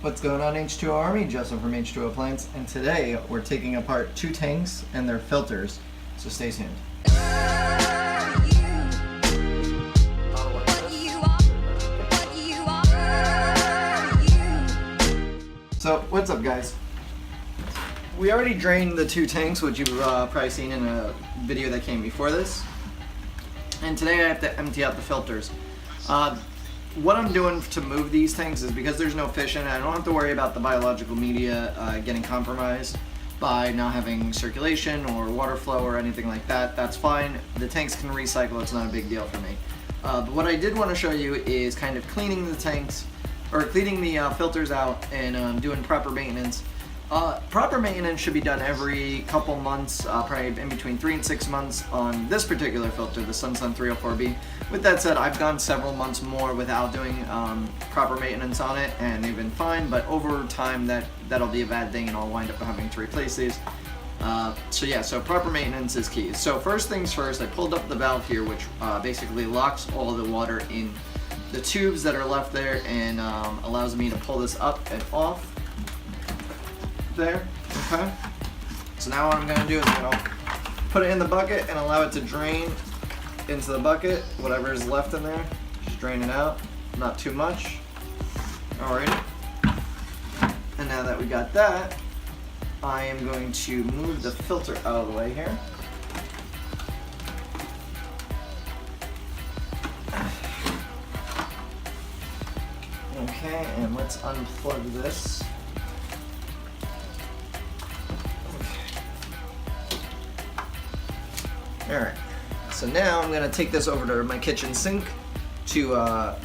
What's going on, H2O Army? Justin from H2O Plants, and today we're taking apart two tanks and their filters, so stay tuned. So, what's up, guys? We already drained the two tanks, which you've probably seen in a video that came before this, and today I have to empty out the filters. What I'm doing to move these tanks is because there's no fish in it, I don't have to worry about the biological media getting compromised by not having circulation or water flow or anything like that. That's fine. The tanks can recycle, it's not a big deal for me. But what I did want to show you is kind of cleaning the tanks, or cleaning the filters out and doing proper maintenance. Proper maintenance should be done every couple months, probably in between 3 and 6 months on this particular filter, the Sun 304B. With that said, I've gone several months more without doing proper maintenance on it, and they've been fine, but over time that'll be a bad thing and I'll wind up having to replace these. So proper maintenance is key. So first things first, I pulled up the valve here, which basically locks all the water in the tubes that are left there and allows me to pull this up and off. There, okay. So now what I'm going to do is I'm going to put it in the bucket and allow it to drain into the bucket. Whatever is left in there, just drain it out. Not too much. Alrighty. And now that we got that, I am going to move the filter out of the way here. Okay, and let's unplug this. Alright, so now I'm going to take this over to my kitchen sink to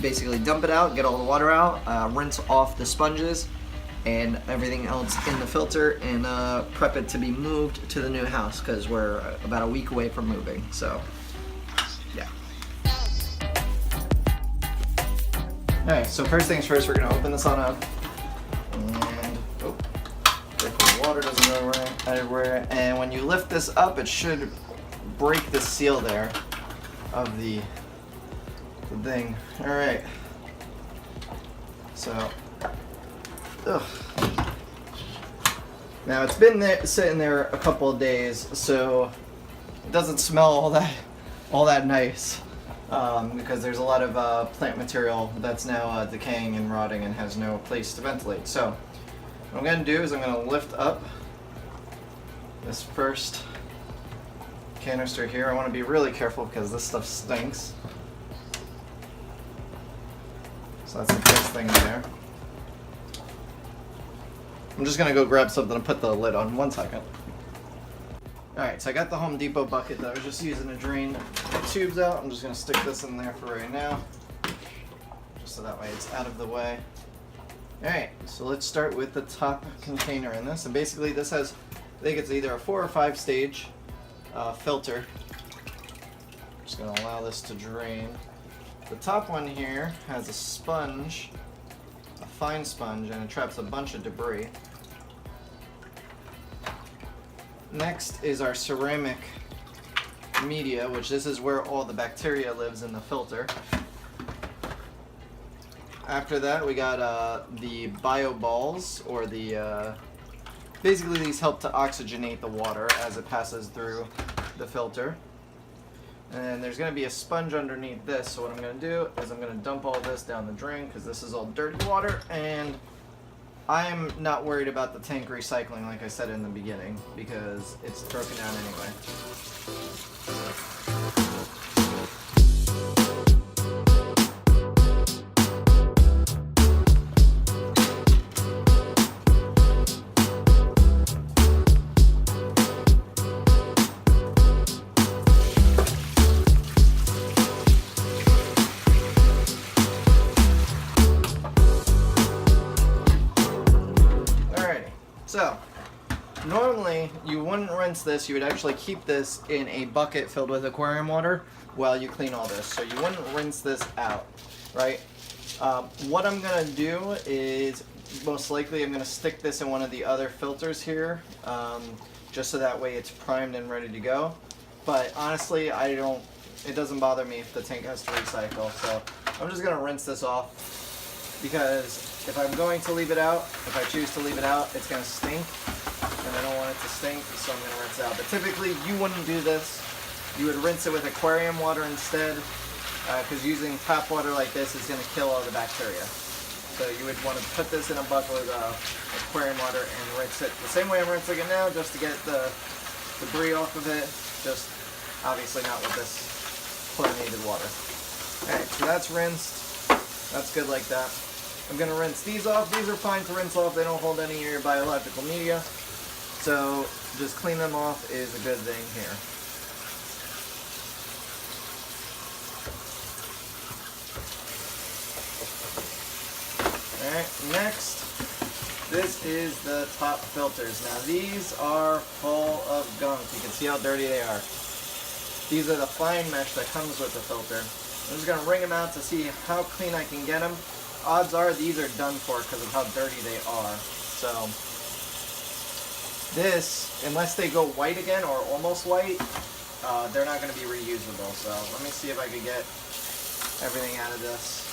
basically dump it out, get all the water out, rinse off the sponges and everything else in the filter, and prep it to be moved to the new house because we're about a week away from moving, so yeah. Alright, so first things first, we're going to open this on up, and the water doesn't go everywhere, and when you lift this up it should break the seal there of the thing. Alright. So, now it's been there, sitting there a couple of days, so it doesn't smell all that nice because there's a lot of plant material that's now decaying and rotting and has no place to ventilate. So what I'm going to do is I'm going to lift up this first canister here. I want to be really careful because this stuff stinks. So that's the first thing there. I'm just going to go grab something and put the lid on. 1 second. Alright, so I got the Home Depot bucket that I was just using to drain the tubes out. I'm just going to stick this in there for right now, just so that way it's out of the way. Alright, so let's start with the top container in this. And basically this has, I think it's either a 4 or 5 stage filter. I'm just going to allow this to drain. The top one here has a sponge, a fine sponge, and it traps a bunch of debris. Next is our ceramic media, which this is where all the bacteria lives in the filter. After that we got the bio balls, or the basically these help to oxygenate the water as it passes through the filter. And there's going to be a sponge underneath this, so what I'm going to do is I'm going to dump all this down the drain because this is all dirty water, and I'm not worried about the tank recycling like I said in the beginning because it's broken down anyway. So, normally you wouldn't rinse this, you would actually keep this in a bucket filled with aquarium water while you clean all this. So you wouldn't rinse this out, right? What I'm going to do is, most likely I'm going to stick this in one of the other filters here, just so that way it's primed and ready to go. But honestly, it doesn't bother me if the tank has to recycle, so I'm just going to rinse this off because if I'm going to leave it out, if I choose to leave it out, it's going to stink, and I don't want it to stink, so I'm going to rinse it out. But typically, you wouldn't do this. You would rinse it with aquarium water instead, because using tap water like this is going to kill all the bacteria. So you would want to put this in a bucket with aquarium water and rinse it the same way I'm rinsing it now, just to get the debris off of it. Just obviously not with this chlorinated water. Alright, so that's rinsed. That's good like that. I'm going to rinse these off. These are fine to rinse off. They don't hold any of your biological media. So just clean them off is a good thing here. Alright, next, this is the top filters. Now these are full of gunk. You can see how dirty they are. These are the fine mesh that comes with the filter. I'm just going to wring them out to see how clean I can get them. Odds are these are done for because of how dirty they are. So this, unless they go white again or almost white, they're not going to be reusable. So let me see if I can get everything out of this.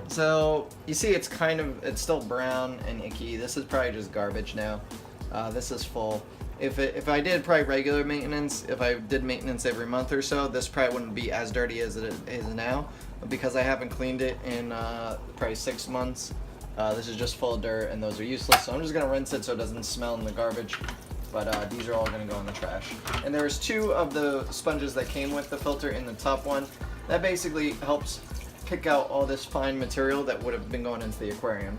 So you see it's still brown and icky. This is probably just garbage now. This is full. If I did probably regular maintenance, if I did maintenance every month or so, this probably wouldn't be as dirty as it is now. But because I haven't cleaned it in probably 6 months, this is just full of dirt and those are useless. So I'm just gonna rinse it so it doesn't smell in the garbage. But these are all gonna go in the trash. And there's 2 of the sponges that came with the filter in the top one. That basically helps pick out all this fine material that would have been going into the aquarium.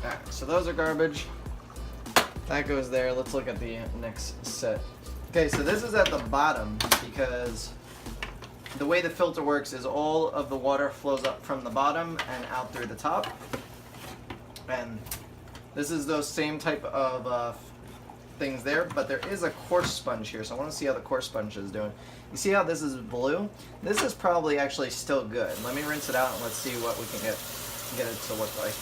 Alright, so those are garbage. That goes there. Let's look at the next set. Okay, so this is at the bottom because the way the filter works is all of the water flows up from the bottom and out through the top. And this is those same type of things there, but there is a coarse sponge here, so I want to see how the coarse sponge is doing. You see how this is blue? This is probably actually still good. Let me rinse it out and let's see what we can get it to look like.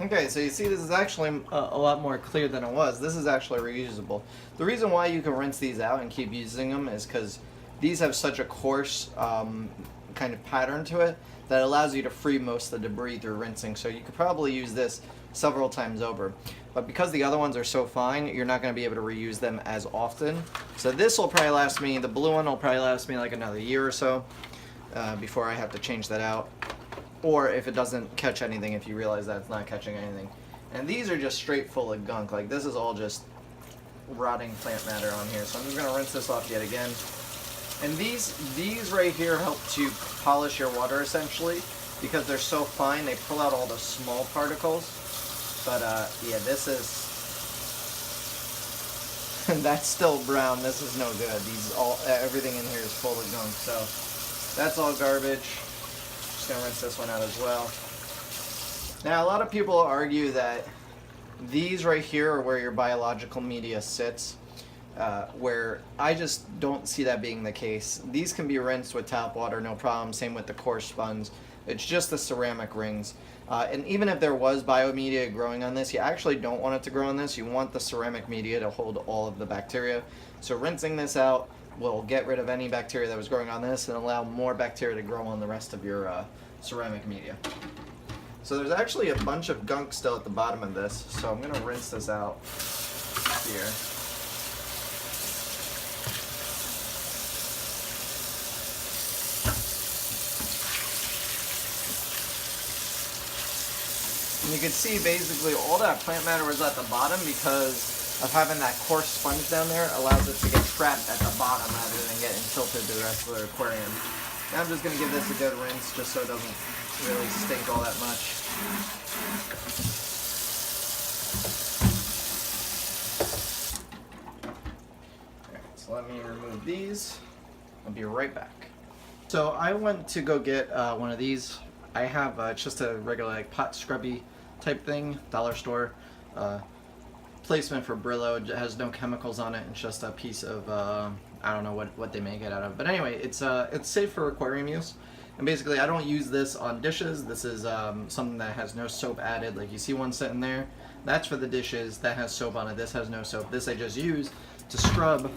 Okay, so you see this is actually a lot more clear than it was. This is actually reusable. The reason why you can rinse these out and keep using them is because these have such a coarse kind of pattern to it that allows you to free most of the debris through rinsing. So you could probably use this several times over. But because the other ones are so fine, you're not going to be able to reuse them as often. So this will probably last me, the blue one will probably last me like another year or so before I have to change that out. Or if it doesn't catch anything, if you realize that it's not catching anything. And these are just straight full of gunk. Like this is all just rotting plant matter on here. So I'm just going to rinse this off yet again. And these right here help to polish your water essentially because they're so fine. They pull out all the small particles. But yeah, this is that's still brown. This is no good. Everything in here is full of gunk. So that's all garbage. Just gonna rinse this one out as well. Now a lot of people argue that these right here are where your biological media sits. Where I just don't see that being the case. These can be rinsed with tap water, no problem. Same with the coarse sponge. It's just the ceramic rings. And even if there was biomedia growing on this, you actually don't want it to grow on this. You want the ceramic media to hold all of the bacteria. So rinsing this out will get rid of any bacteria that was growing on this and allow more bacteria to grow on the rest of your ceramic media. So there's actually a bunch of gunk still at the bottom of this. So I'm going to rinse this out here. And you can see basically all that plant matter was at the bottom because of having that coarse sponge down there allows it to get trapped at the bottom rather than getting filtered to the rest of the aquarium. Now I'm just going to give this a good rinse just so it doesn't really stink all that much. Alright, so let me remove these. I'll be right back. So I went to go get one of these. I have just a regular like pot scrubby type thing, dollar store. placement for Brillo. It has no chemicals on it. It's just a piece of I don't know what they make it out of. But anyway, it's safe for aquarium use. And basically, I don't use this on dishes. This is something that has no soap added. Like you see one sitting there, that's for the dishes. That has soap on it. This has no soap. This I just use to scrub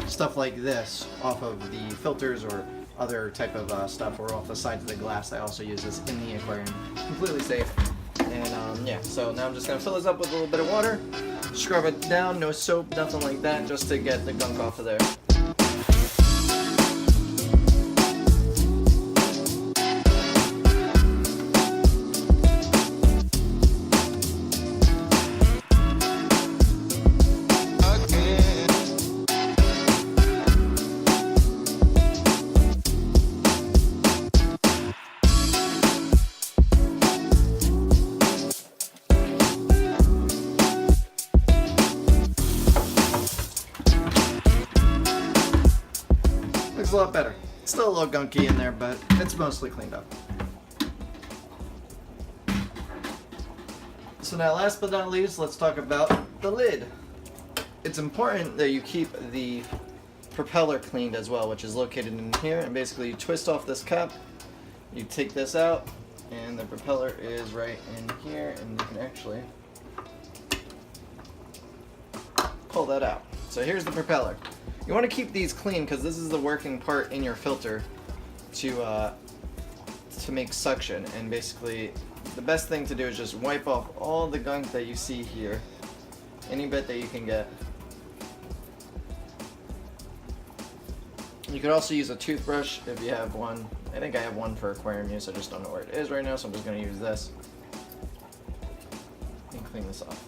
stuff like this off of the filters or other type of stuff, or off the sides of the glass. I also use this in the aquarium. Completely safe. And yeah, so now I'm just gonna fill this up with a little bit of water, scrub it down, no soap, nothing like that, just to get the gunk off of there. Looks a lot better. Still a little gunky in there, but it's mostly cleaned up. So now, last but not least, let's talk about the lid. It's important that you keep the propeller cleaned as well, which is located in here. And basically, you twist off this cap, you take this out, and the propeller is right in here, and you can actually pull that out. So here's the propeller. You want to keep these clean because this is the working part in your filter to make suction. And basically, the best thing to do is just wipe off all the gunk that you see here, any bit that you can get. You could also use a toothbrush if you have one. I think I have one for aquarium use. I just don't know where it is right now, so I'm just going to use this and clean this off.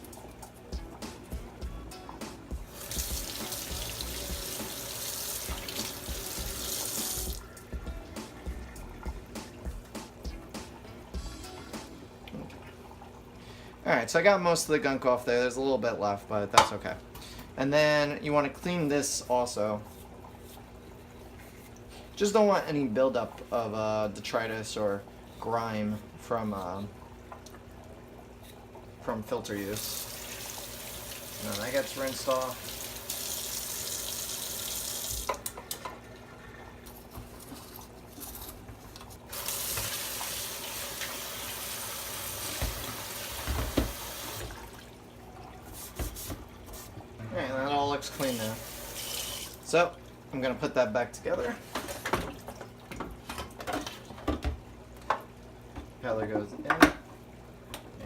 Alright, so I got most of the gunk off there. There's a little bit left, but that's okay. And then you want to clean this also. Just don't want any buildup of detritus or grime from filter use. Now that gets rinsed off. Alright, that all looks clean now. So, I'm going to put that back together. Propeller goes in. There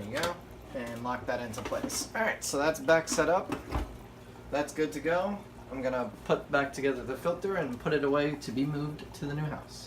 you go. And lock that into place. Alright, so that's back set up. That's good to go. I'm going to put back together the filter and put it away to be moved to the new house.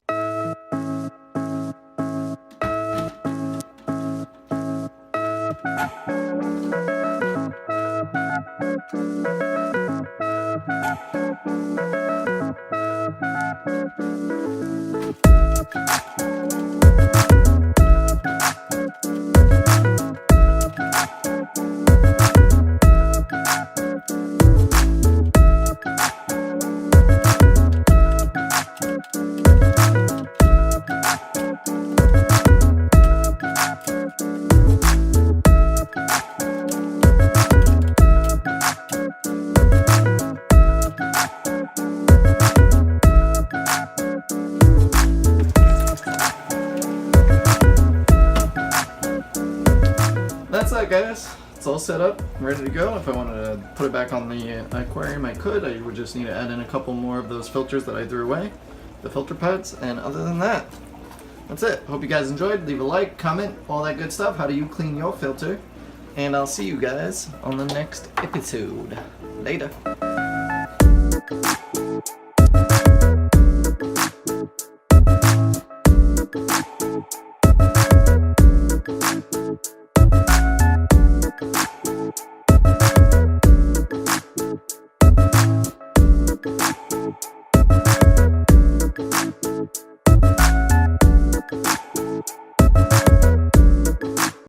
That's that, guys. It's all set up, ready to go. If I wanted to put it back on the aquarium, I could. I would just need to add in a couple more of those filters that I threw away, the filter pads, and other than that, that's it. Hope you guys enjoyed. Leave a like, comment, all that good stuff. How do you clean your filter? And I'll see you guys on the next episode. Later.